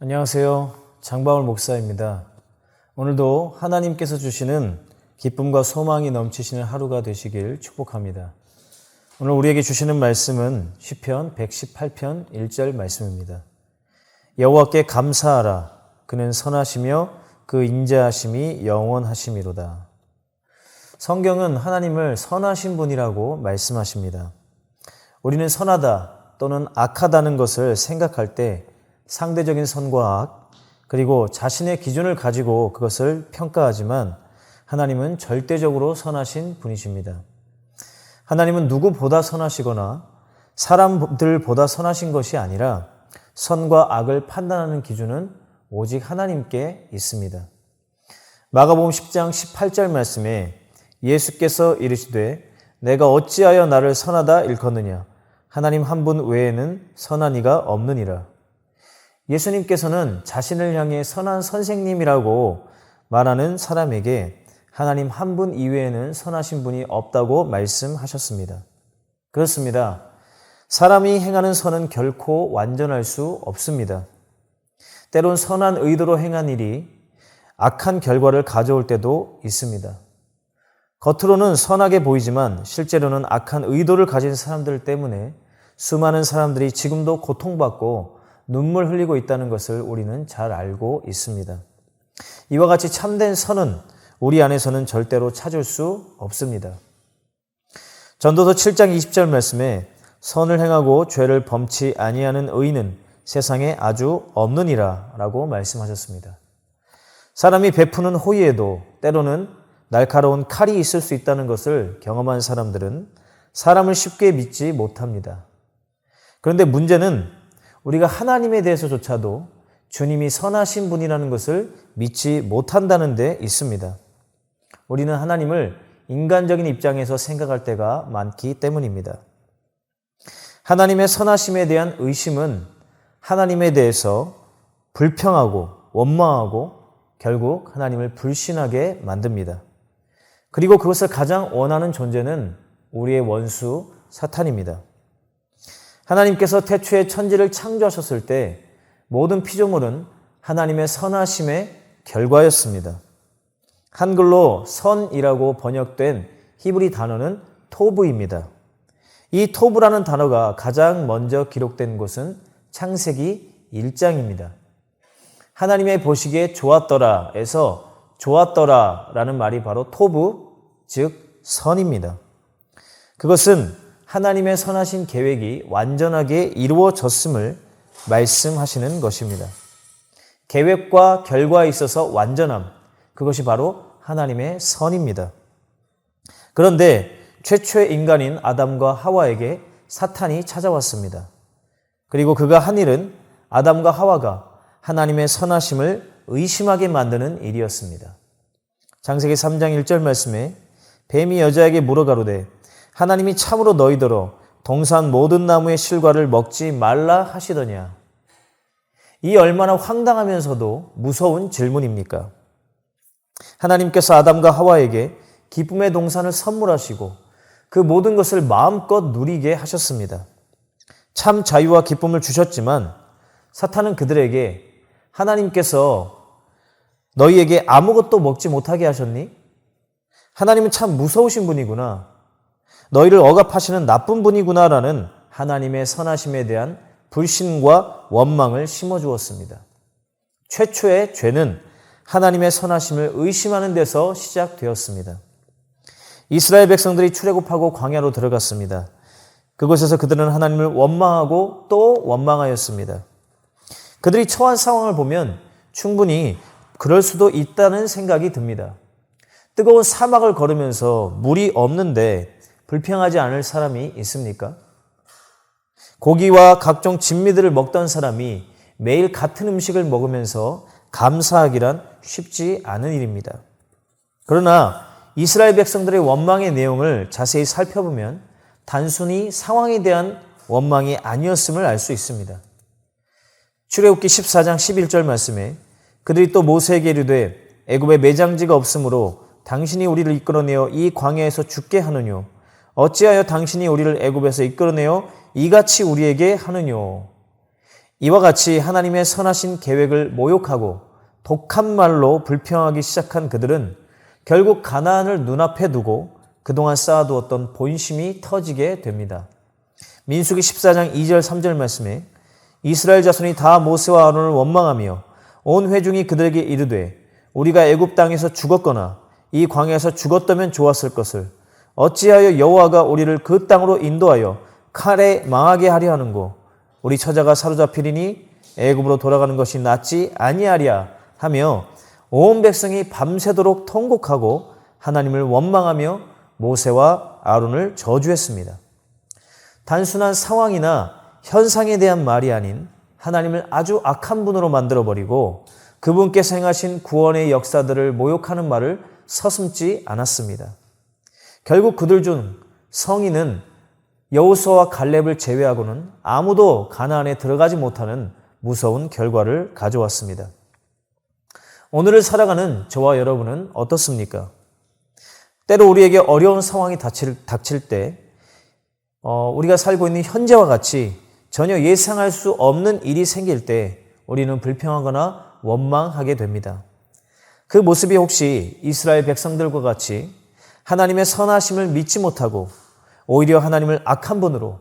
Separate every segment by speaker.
Speaker 1: 안녕하세요. 장바울 목사입니다. 오늘도 하나님께서 주시는 기쁨과 소망이 넘치시는 하루가 되시길 축복합니다. 오늘 우리에게 주시는 말씀은 시편 118편 1절 말씀입니다. 여호와께 감사하라. 그는 선하시며 그 인자하심이 영원하심이로다. 성경은 하나님을 선하신 분이라고 말씀하십니다. 우리는 선하다 또는 악하다는 것을 생각할 때 상대적인 선과 악, 그리고 자신의 기준을 가지고 그것을 평가하지만 하나님은 절대적으로 선하신 분이십니다. 하나님은 누구보다 선하시거나 사람들보다 선하신 것이 아니라 선과 악을 판단하는 기준은 오직 하나님께 있습니다. 마가복음 10장 18절 말씀에 예수께서 이르시되 내가 어찌하여 나를 선하다 일컫느냐 하나님 한 분 외에는 선한 이가 없느니라. 예수님께서는 자신을 향해 선한 선생님이라고 말하는 사람에게 하나님 한 분 이외에는 선하신 분이 없다고 말씀하셨습니다. 그렇습니다. 사람이 행하는 선은 결코 완전할 수 없습니다. 때론 선한 의도로 행한 일이 악한 결과를 가져올 때도 있습니다. 겉으로는 선하게 보이지만 실제로는 악한 의도를 가진 사람들 때문에 수많은 사람들이 지금도 고통받고 눈물 흘리고 있다는 것을 우리는 잘 알고 있습니다. 이와 같이 참된 선은 우리 안에서는 절대로 찾을 수 없습니다. 전도서 7장 20절 말씀에 선을 행하고 죄를 범치 아니하는 의인은 세상에 아주 없느니라 라고 말씀하셨습니다. 사람이 베푸는 호의에도 때로는 날카로운 칼이 있을 수 있다는 것을 경험한 사람들은 사람을 쉽게 믿지 못합니다. 그런데 문제는 우리가 하나님에 대해서조차도 주님이 선하신 분이라는 것을 믿지 못한다는 데 있습니다. 우리는 하나님을 인간적인 입장에서 생각할 때가 많기 때문입니다. 하나님의 선하심에 대한 의심은 하나님에 대해서 불평하고 원망하고 결국 하나님을 불신하게 만듭니다. 그리고 그것을 가장 원하는 존재는 우리의 원수 사탄입니다. 하나님께서 태초에 천지를 창조하셨을 때 모든 피조물은 하나님의 선하심의 결과였습니다. 한글로 선이라고 번역된 히브리 단어는 토브입니다. 이 토브라는 단어가 가장 먼저 기록된 곳은 창세기 1장입니다. 하나님의 보시기에 좋았더라에서 좋았더라라는 말이 바로 토브, 즉 선입니다. 그것은 하나님의 선하신 계획이 완전하게 이루어졌음을 말씀하시는 것입니다. 계획과 결과에 있어서 완전함, 그것이 바로 하나님의 선입니다. 그런데 최초의 인간인 아담과 하와에게 사탄이 찾아왔습니다. 그리고 그가 한 일은 아담과 하와가 하나님의 선하심을 의심하게 만드는 일이었습니다. 창세기 3장 1절 말씀에 뱀이 여자에게 물어가로되 하나님이 참으로 너희더러 동산 모든 나무의 실과를 먹지 말라 하시더냐. 이 얼마나 황당하면서도 무서운 질문입니까? 하나님께서 아담과 하와에게 기쁨의 동산을 선물하시고 그 모든 것을 마음껏 누리게 하셨습니다. 참 자유와 기쁨을 주셨지만 사탄은 그들에게 하나님께서 너희에게 아무것도 먹지 못하게 하셨니? 하나님은 참 무서우신 분이구나. 너희를 억압하시는 나쁜 분이구나라는 하나님의 선하심에 대한 불신과 원망을 심어주었습니다. 최초의 죄는 하나님의 선하심을 의심하는 데서 시작되었습니다. 이스라엘 백성들이 출애굽하고 광야로 들어갔습니다. 그곳에서 그들은 하나님을 원망하고 또 원망하였습니다. 그들이 처한 상황을 보면 충분히 그럴 수도 있다는 생각이 듭니다. 뜨거운 사막을 걸으면서 물이 없는데 불평하지 않을 사람이 있습니까? 고기와 각종 진미들을 먹던 사람이 매일 같은 음식을 먹으면서 감사하기란 쉽지 않은 일입니다. 그러나 이스라엘 백성들의 원망의 내용을 자세히 살펴보면 단순히 상황에 대한 원망이 아니었음을 알 수 있습니다. 출애굽기 14장 11절 말씀에 그들이 또 모세에게 이르되 애굽에 매장지가 없으므로 당신이 우리를 이끌어내어 이 광야에서 죽게 하느뇨 어찌하여 당신이 우리를 애굽에서 이끌어내어 이같이 우리에게 하느뇨. 이와 같이 하나님의 선하신 계획을 모욕하고 독한 말로 불평하기 시작한 그들은 결국 가나안을 눈앞에 두고 그동안 쌓아두었던 본심이 터지게 됩니다. 민수기 14장 2절 3절 말씀에 이스라엘 자손이 다 모세와 아론을 원망하며 온 회중이 그들에게 이르되 우리가 애굽 땅에서 죽었거나 이 광야에서 죽었다면 좋았을 것을 어찌하여 여호와가 우리를 그 땅으로 인도하여 칼에 망하게 하려 하는고 우리 처자가 사로잡히리니 애굽으로 돌아가는 것이 낫지 아니하랴 하며 온 백성이 밤새도록 통곡하고 하나님을 원망하며 모세와 아론을 저주했습니다. 단순한 상황이나 현상에 대한 말이 아닌 하나님을 아주 악한 분으로 만들어버리고 그분께서 행하신 구원의 역사들을 모욕하는 말을 서슴지 않았습니다. 결국 그들 중 성인은 여호수아와 갈렙을 제외하고는 아무도 가나안에 들어가지 못하는 무서운 결과를 가져왔습니다. 오늘을 살아가는 저와 여러분은 어떻습니까? 때로 우리에게 어려운 상황이 닥칠 때 우리가 살고 있는 현재와 같이 전혀 예상할 수 없는 일이 생길 때 우리는 불평하거나 원망하게 됩니다. 그 모습이 혹시 이스라엘 백성들과 같이 하나님의 선하심을 믿지 못하고 오히려 하나님을 악한 분으로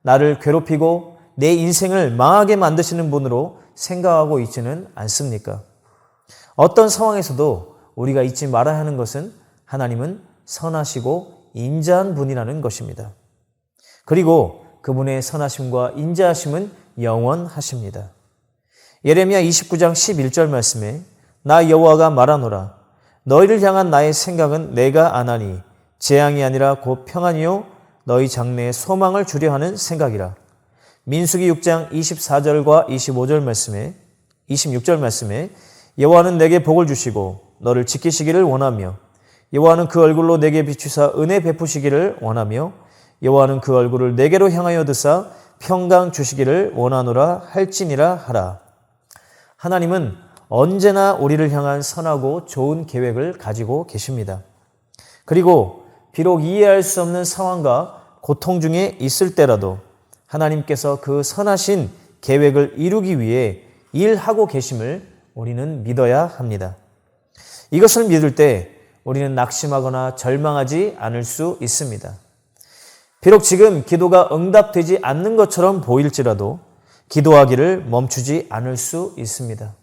Speaker 1: 나를 괴롭히고 내 인생을 망하게 만드시는 분으로 생각하고 있지는 않습니까? 어떤 상황에서도 우리가 잊지 말아야 하는 것은 하나님은 선하시고 인자한 분이라는 것입니다. 그리고 그분의 선하심과 인자하심은 영원하십니다. 예레미야 29장 11절 말씀에 나 여호와가 말하노라 너희를 향한 나의 생각은 내가 아나니 재앙이 아니라 곧 평안이요 너희 장래에 소망을 주려 하는 생각이라. 민수기 6장 24절과 26절 말씀에 여호와는 내게 복을 주시고 너를 지키시기를 원하며 여호와는 그 얼굴로 내게 비추사 은혜 베푸시기를 원하며 여호와는 그 얼굴을 내게로 향하여 드사 평강 주시기를 원하노라 할지니라 하라. 하나님은 언제나 우리를 향한 선하고 좋은 계획을 가지고 계십니다. 그리고 비록 이해할 수 없는 상황과 고통 중에 있을 때라도 하나님께서 그 선하신 계획을 이루기 위해 일하고 계심을 우리는 믿어야 합니다. 이것을 믿을 때 우리는 낙심하거나 절망하지 않을 수 있습니다. 비록 지금 기도가 응답되지 않는 것처럼 보일지라도 기도하기를 멈추지 않을 수 있습니다.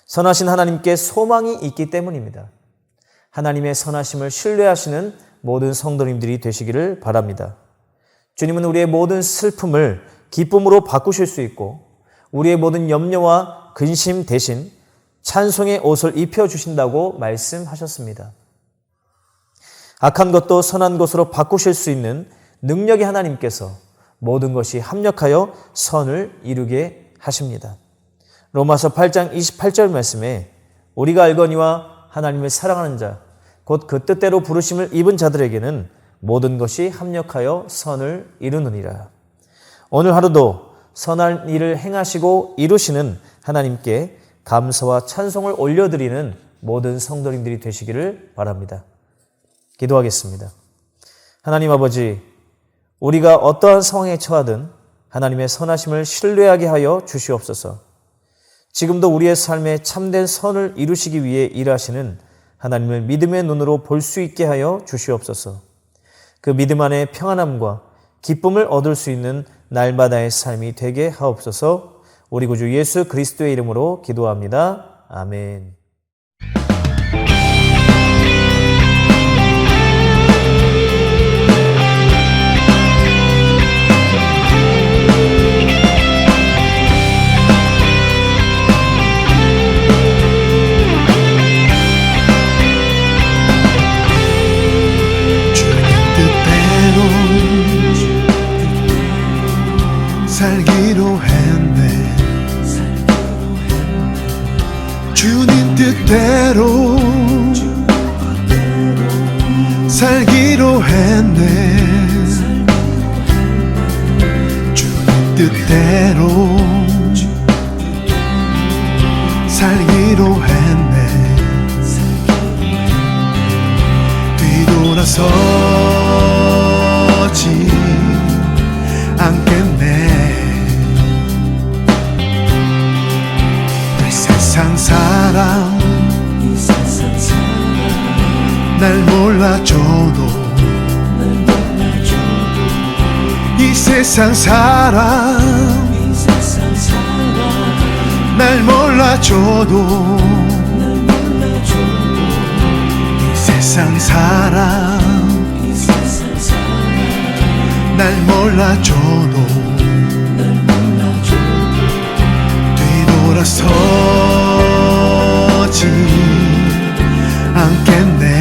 Speaker 1: 선하신 하나님께 소망이 있기 때문입니다. 하나님의 선하심을 신뢰하시는 모든 성도님들이 되시기를 바랍니다. 주님은 우리의 모든 슬픔을 기쁨으로 바꾸실 수 있고 우리의 모든 염려와 근심 대신 찬송의 옷을 입혀주신다고 말씀하셨습니다. 악한 것도 선한 것으로 바꾸실 수 있는 능력의 하나님께서 모든 것이 합력하여 선을 이루게 하십니다. 로마서 8장 28절 말씀에 우리가 알거니와 하나님을 사랑하는 자 곧 그 뜻대로 부르심을 입은 자들에게는 모든 것이 합력하여 선을 이루느니라. 오늘 하루도 선한 일을 행하시고 이루시는 하나님께 감사와 찬송을 올려드리는 모든 성도님들이 되시기를 바랍니다. 기도하겠습니다. 하나님 아버지, 우리가 어떠한 상황에 처하든 하나님의 선하심을 신뢰하게 하여 주시옵소서. 지금도 우리의 삶에 참된 선을 이루시기 위해 일하시는 하나님을 믿음의 눈으로 볼 수 있게 하여 주시옵소서. 그 믿음 안에 평안함과 기쁨을 얻을 수 있는 날마다의 삶이 되게 하옵소서. 우리 구주 예수 그리스도의 이름으로 기도합니다. 아멘.
Speaker 2: 살기로 했네. 주님 뜻대로 살기로 했네. 주님 뜻대로 살기로 했네. 뒤돌아서지 않겠네. 날 몰라줘도 이 세상 사람 날 몰라줘도 이 세상 사람 날 몰라줘도 뒤돌아서지 않겠네.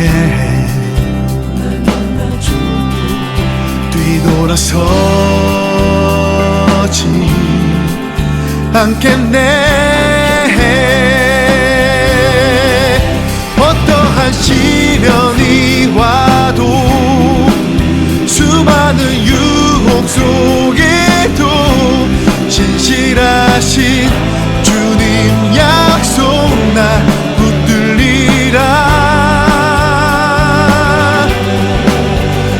Speaker 2: 뒤돌아서지 않겠네. 어떠한 시련이 와도 수많은 유혹 속에도 신실하신 주님 약속 나 붙들리라.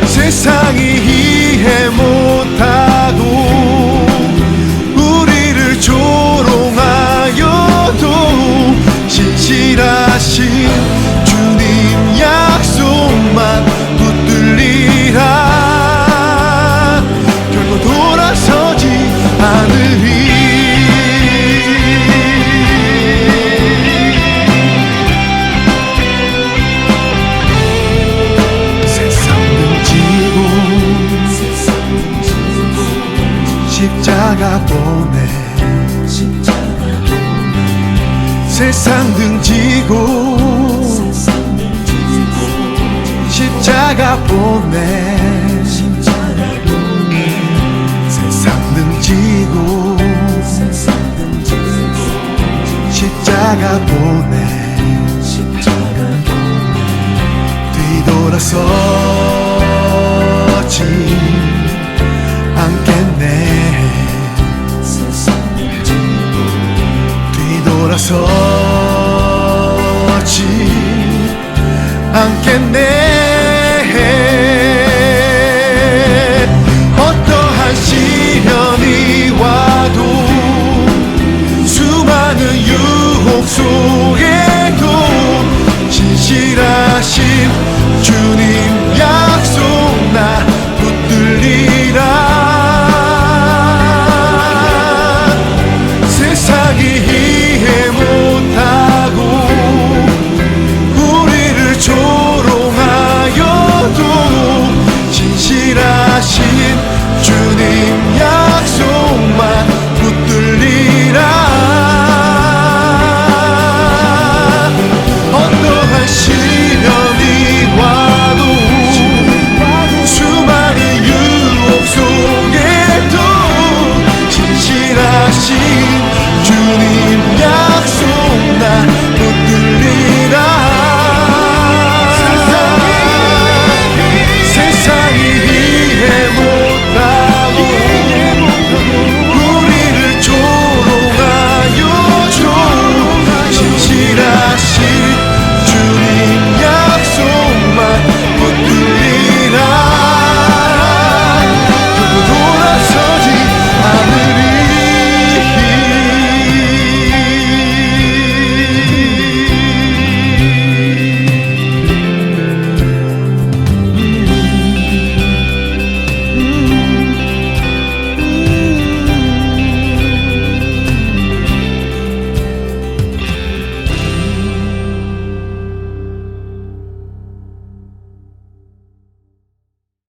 Speaker 2: 세상이 이해 못하고 우리를 조롱하여도 신실하신 주님 약속만 붙들리라. 결코 돌아서지 않으리. 십자가 보내 세상 등지고 십자가 보내 세상 등지고 십자가 보내 뒤돌아서지